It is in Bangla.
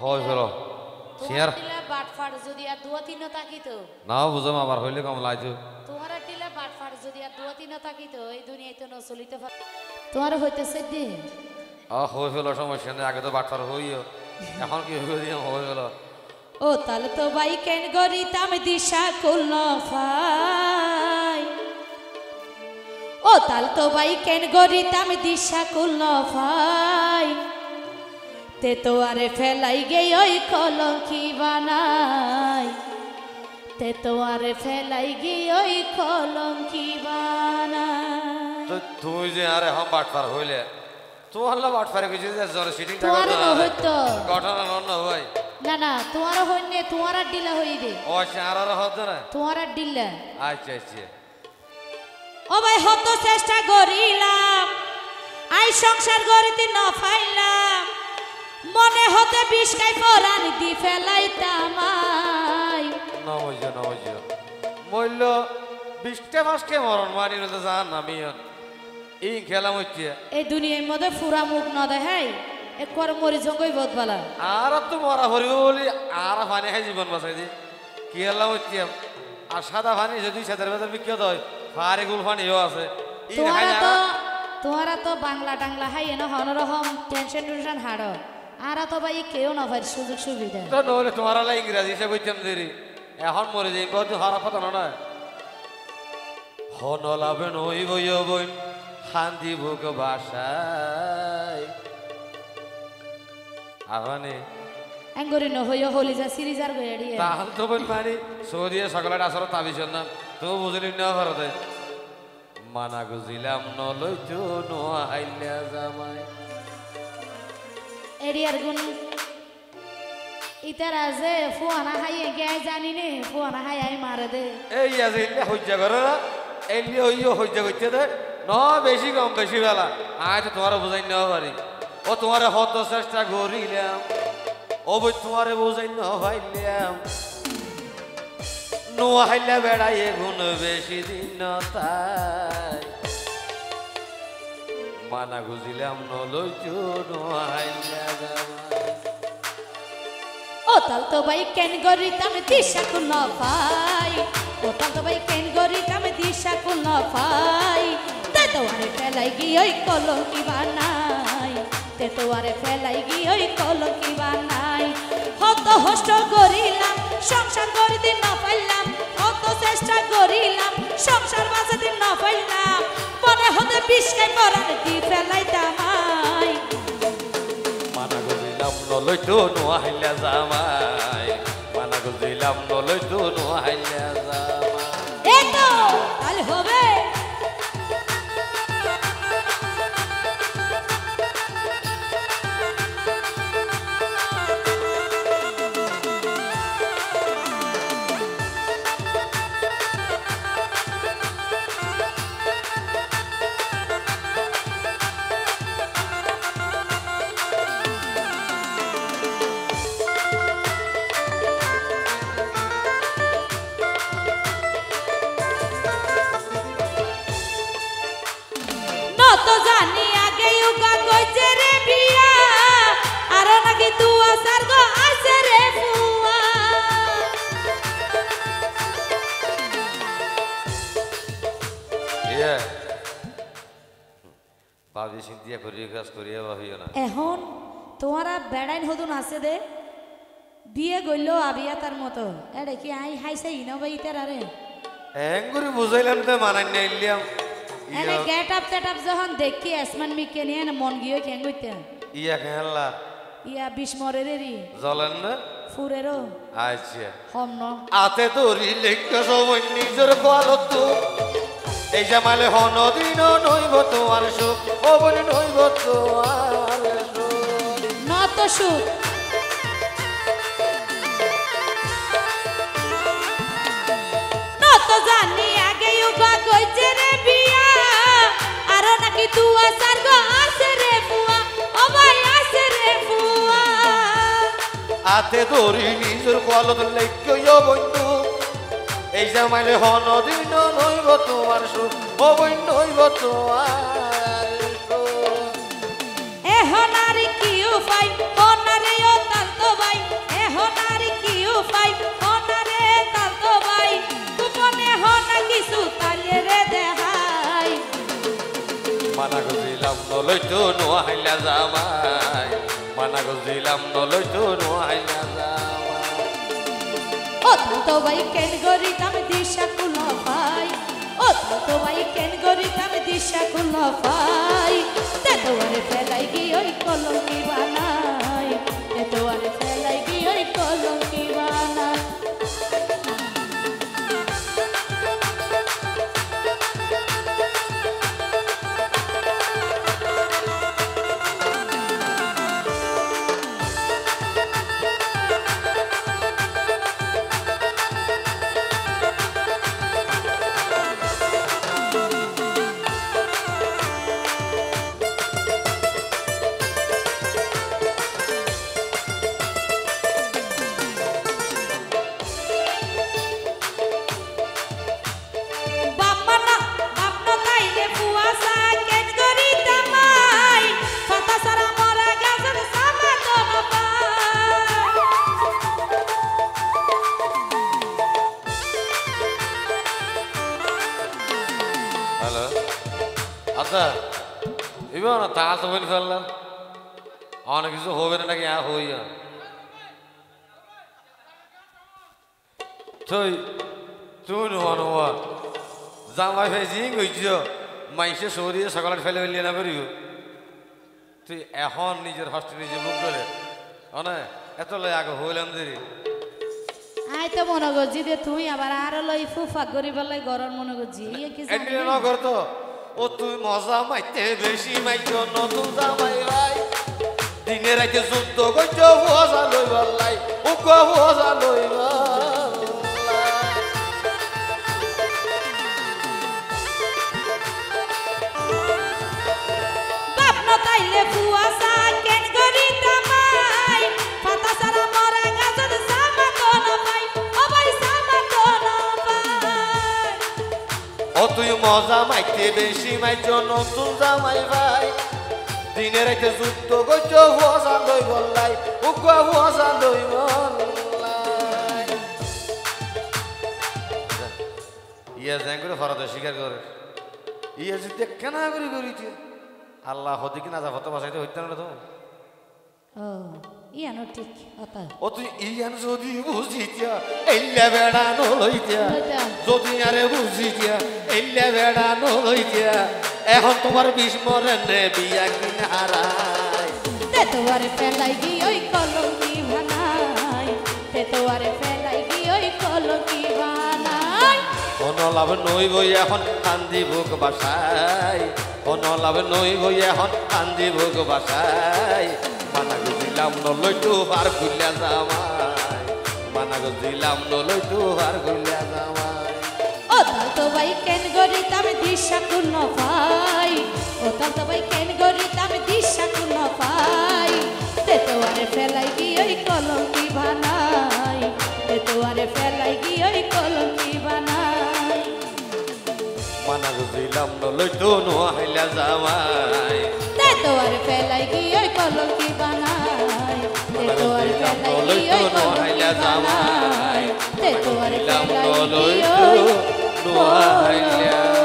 হয় ফেলো তোমার টিলা বাটফাট যদি আর দুয়া তিন তাকিত না বুঝাম আবার হইলে কম লাইছো তোমার টিলা বাটফাট যদি আর দুয়া তিন তাকিত এই দুনিয়ায় তো নচলিতে পারে তোমার হইতেছে দিন হয় ফেলো সমস্যা নেই আগে তো বাটফার হইও এখন কি হইবে দিয়ে হয় ফেলো ও তাহলে তো ভাই কেন গরিতাম দিশা কুল ফাই ও তাহলে তো ভাই কেন গরিতাম দিশা কুল ফাই তে তো আরে ফেলাই গে ওই কলঙ্কি বানাই তে তো আরে ফেলাই গে ওই কলঙ্কি বানাই তো তুই যে আরে হাম বাটফার হইলে তোমার লা বাটফারে কিছু যে জোরে সিটিং টাকা তোমার না হইতো ঘটনা নন ভাই না না তোমার হইনে তোমার ডিলা হই দে ও সারা হতো না তোমার ডিলা আচ্ছা আচ্ছা ও ভাই হত চেষ্টা করিলাম আই সংসার গড়িতে না পাইলাম মনে হতে বিষকাই পরাণ দি ফেলাইতাম আই নবজ মূল্য 20টা মাসকে মরণ মারি তো জান আমি এই খেলাম হচ্ছে এই দুনিয়ার মধ্যে ফুরা মুখ না দেখাই একবার মরি জঙ্গই বদবালা আর তো মরা ভরিব বলি আর পানি খাই জীবন বাঁচাই দি কি খেলাম হচ্ছে আর সাদা পানি যদি সাদার ভেতর বিখ্যাত হয় ফারে গুল পানিও আছে তোমারা তো বাংলা টাংলা হাই এনে হনরকম টেনশন হাড় আর তো ভাই কেউ না ভাই সুযোগ সুবিধা তো নহলে তোমার লা ইংরেজি হিসেবে বলতাম দেরি এখন মরে যাই বহুত হারা কথা না হনলাবে নই বই বই শান্তি বুক বাসায় আহানে এঙ্গরি নহইও হলিজা সিরিজার গয়ড়ি তাহলে তো বল পানি সৌদিয়ে সকালে আসর তাবিছিল না তো বুঝলি না ভারতে মানা গুজিলাম নলই তো নোয়াইলা জামাই এরিয়ার গুণ ইতার আছে ফুয়ানা হাইয়ে গায় জানি নে ফুয়ানা হাই আই মারে দে এই আছে ইল্লে হজ্জা করে না এলি হইও হজ্জা করতে দে ন বেশি কম বেশি বেলা আয় তো তোমার বুঝাই নেওয়া পারি ও তোমার হত চেষ্টা করিলাম ও বই তোমার বুঝাই নেওয়া পাইলাম নোয়াইলা বেড়াইয়ে গুণ বেশি দিন তাই মানা গুজিলাম নলই তো নোয়াইলা জামাই ও তাল তো ভাই কেন গরিতাম দিশা কুল পাই ও তাল তো ভাই কেন গরিতাম দিশা কুল পাই তে তো আরে ফেলাই গি ওই কলঙ্কি বানাই তে তো আরে ফেলাই গি ওই কলঙ্কি বানাই হত হষ্ট করিলাম সংসার গড়িতে না পাইলাম হত চেষ্টা করিলাম সংসার বাঁচাতে না পাইলাম মনে হতে বিষকাই পরাণ দি ফেলাইতাম আই মানা গুজিলাম নলই তো নোয়াইলা জামাই মানা গুজিলাম নলই তো নোয়াইলা জামাই এই তো তাহলে হবে তো জানি আগে উগা কইছে রে বিয়া আর নাকি তুয়া সারগ আছে রে ফুয়া ইয়ে বাবি সিন্তিয়া করিয়ে কাজ করিয়া ভাবিও না এখন তোমারা বেড়াইন হদুন আছে দে বিয়ে গইল আবিয়া তার মতো এড়ে কি আই হাইছে ইনবা ইতার আরে এঙ্গুরি বুঝাইলাম তো মানাই নাইলিয়াম এনে গেট আপ সেট আপ যখন দেখি আসমান মিকে নিয়ে মন গিয়ে কেন গইতে ইয়া খেলা ইয়া বিস্মরেরই জ্বলেন না ফুরেরও আচ্ছা হম ন আতে দড়ি লেখা সময় নিজের গলত এই জামালে হন দিন নইব তোমার সুখ ও বলে নইব তোমার সুখ না তো সুখ না তো জানি আগে উগা কইছে রে বিয়া আর নাকি তুয়া সারগ আছে রে ফুয়া ও ভাই আছে রে ফুয়া আতে দড়ি নিজের গলত লেখা বন্ধু এই জামালে হন দিন নইব তোমার সুখ ও বই নইব তোমার সুখ এখন আর কি উপায় হনারে ও তাল তো নলইতো নোয়াইলা জামাই মানা গজিলাম নলইতো নোয়াইলা জামাই ও তো ভাই কেন গরিতাম দিশা কুল পাই ও তো ভাই কেন গরিতাম দিশা কুল পাই তে তোরে ফেলাই গি ওই কলঙ্কি বানাই তে তোরে ফেলাই গি ওই কলঙ্কি বানাই আচ্ছা এবার না তা তো বলে ফেললাম অনেক কিছু হবে না নাকি হই তুই তুই নোয়া জামাই ফেজি গইছ মাইসে সরিয়ে সকালে ফেলে ফেলিয়ে না পারিব তুই এখন নিজের হস্তে নিজে বুক করে অনে এত লয় আগে হইলাম দেরি আই তো মনে করছি যে তুই আবার আরো লই ফুফা গরিব লাই গরম মনে করছি কি এমনি না করতো ও তুই মজা মাইতে বেশি মাইছ নতুন জামাই ভাই দিনে রাইতে যুদ্ধ করছ মজা লই বললাই ও কো মজা লই বাপ না তাইলে ফুয়াসা কেন গরি তামাই পাতা সারা মরা গাছর সামা কোন পাই ও ভাই সামা কোন পাই ও তুই মজা মাইতে বেশি মাইছ নতুন জামাই ভাই দিনে রাইতে যুদ্ধ করছ মজা লই বললাই ও কো মজা লই বললাই ইয়া জান করে ফরাতে স্বীকার করে ইয়া যদি কেনা করে করিছে আল্লাহ হদিকে না যা হতে বাসাইতে হইতে না তো ও ইয়ানো ঠিক অত ও তুই ইয়ান যদি বুঝিতিয়া এল্লা বেড়া নলইতিয়া যদি আরে বুঝিতিয়া এল্লা বেড়া নলইতিয়া এখন তোমার বিস্মরণ রে বিয়া কিনারায় তে তোরে ফেলাই গি ওই কলঙ্কি বানাই তে তোরে ফেলাই গি ওই কলঙ্কি বানাই কোন লাভ নই বই এখন কান্দি বুক বাসাই কোন লাভ নই বই এখন কান্দি বুক বাসাই মানা গজিলাম নলইতো আর খুলিয়া জামাই মানা গজিলাম নলইতো আর খুলিয়া জামাই ও তো ভাই কেন গরিতাম দিশা কুল পাই ও তো ভাই কেন গরিতাম দিশা কুল পাই তে তোরে ফেলাই গি ওই কলঙ্কি বানাই তে তোরে ফেলাই গি ওই কলঙ্কি বানাই মানা গজিলাম নলইতো নোয়াইলা জামাই তে তোরে ফেলাই গি ওই কলঙ্কি বানাই তে তোরে ফেলাই গি ওই কলঙ্কি বানাই তে তোরে ফেলাই গি ওই নোয়াইলা